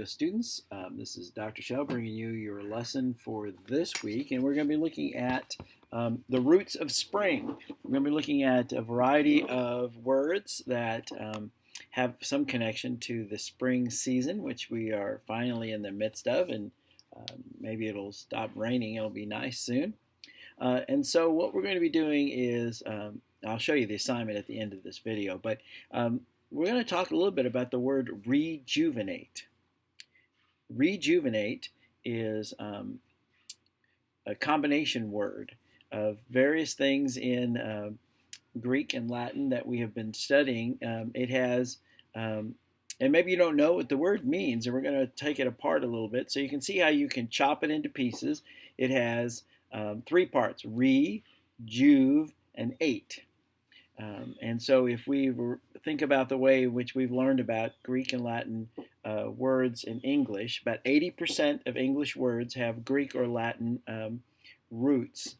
Audio students. This is Dr. Shell bringing you your lesson for this week, and we're going to be looking at the roots of spring. We're going to be looking at a variety of words that have some connection to the spring season, which we are finally in the midst of, and maybe it'll stop raining. It'll be nice soon. And so what we're going to be doing is, I'll show you the assignment at the end of this video, but we're going to talk a little bit about the word rejuvenate. Rejuvenate is a combination word of various things in Greek and Latin that we have been studying. It has, and maybe you don't know what the word means, and we're going to take it apart a little bit so you can see how you can chop it into pieces. It has three parts: re, juve, and ate. And so if we think about the way in which we've learned about Greek and Latin words in English, about 80% of English words have Greek or Latin roots.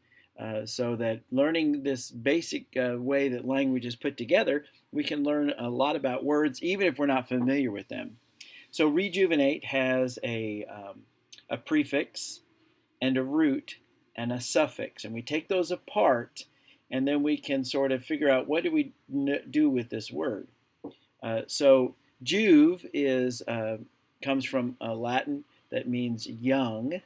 So that learning this basic way that language is put together, we can learn a lot about words even if we're not familiar with them. So rejuvenate has a prefix and a root and a suffix, and we take those apart, and then we can sort of figure out what do we do with this word. So juve is comes from Latin that means young,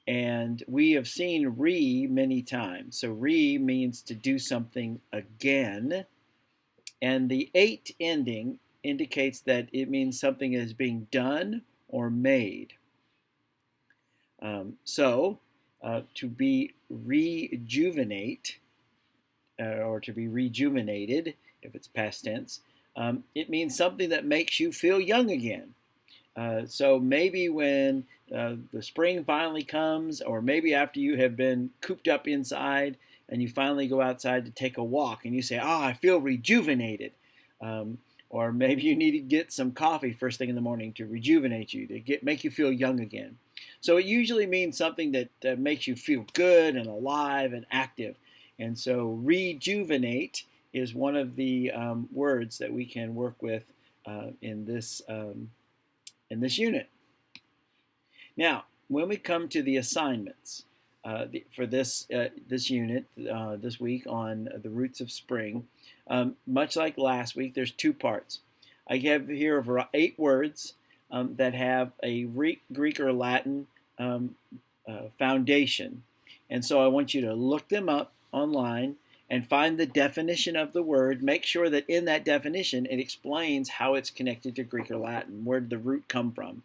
and we have seen re many times. So re means to do something again, and the ate ending indicates that it means something is being done or made. To be rejuvenate, or to be rejuvenated, if it's past tense, it means something that makes you feel young again. So maybe when the spring finally comes, or maybe after you have been cooped up inside and you finally go outside to take a walk and you say, I feel rejuvenated. Or maybe you need to get some coffee first thing in the morning to rejuvenate you, to make you feel young again. So it usually means something that makes you feel good and alive and active. And so rejuvenate is one of the words that we can work with in this unit. Now, when we come to the assignments for this unit this week on the roots of spring, much like last week, there's two parts. I have here 8 words that have a Greek or Latin foundation. And so I want you to look them up online and find the definition of the word. Make sure that in that definition it explains how it's connected to Greek or Latin. Where did the root come from?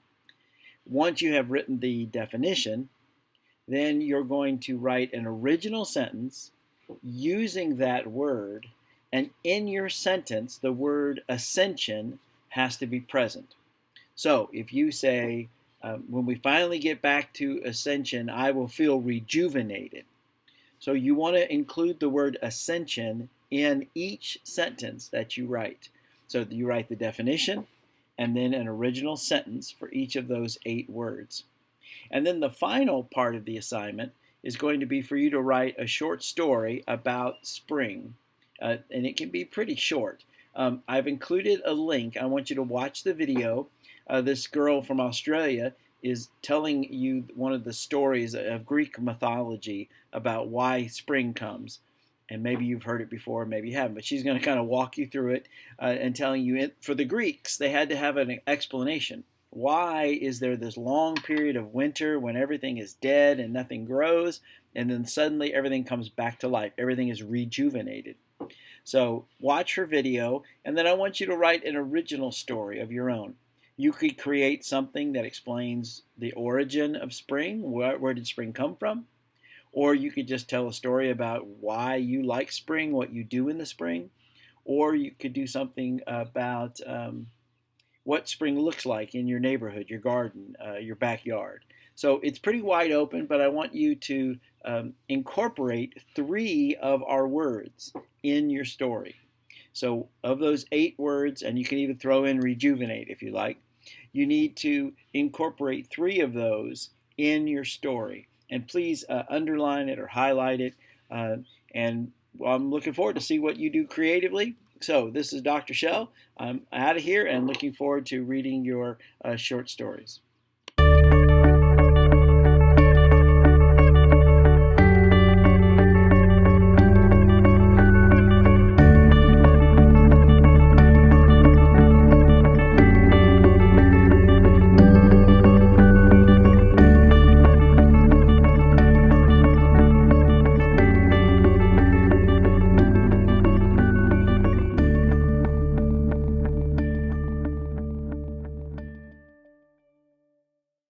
Once you have written the definition, then you're going to write an original sentence using that word, and in your sentence the word ascension has to be present. So if you say, when we finally get back to ascension, I will feel rejuvenated. So you want to include the word ascension in each sentence that you write. So you write the definition and then an original sentence for each of those 8 words. And then the final part of the assignment is going to be for you to write a short story about spring. And it can be pretty short. I've included a link. I want you to watch the video. This girl from Australia is telling you one of the stories of Greek mythology about why spring comes. And maybe you've heard it before, maybe you haven't, but she's going to kind of walk you through it and telling you, for the Greeks, they had to have an explanation. Why is there this long period of winter when everything is dead and nothing grows, and then suddenly everything comes back to life? Everything is rejuvenated. So watch her video, and then I want you to write an original story of your own. You could create something that explains the origin of spring. Where did spring come from? Or you could just tell a story about why you like spring, what you do in the spring. Or you could do something about what spring looks like in your neighborhood, your garden, your backyard. So it's pretty wide open, but I want you to incorporate 3 of our words in your story. So of those 8 words, and you can even throw in rejuvenate if you like, you need to incorporate 3 of those in your story. And please underline it or highlight it. And I'm looking forward to see what you do creatively. So this is Dr. Shell. I'm out of here and looking forward to reading your short stories.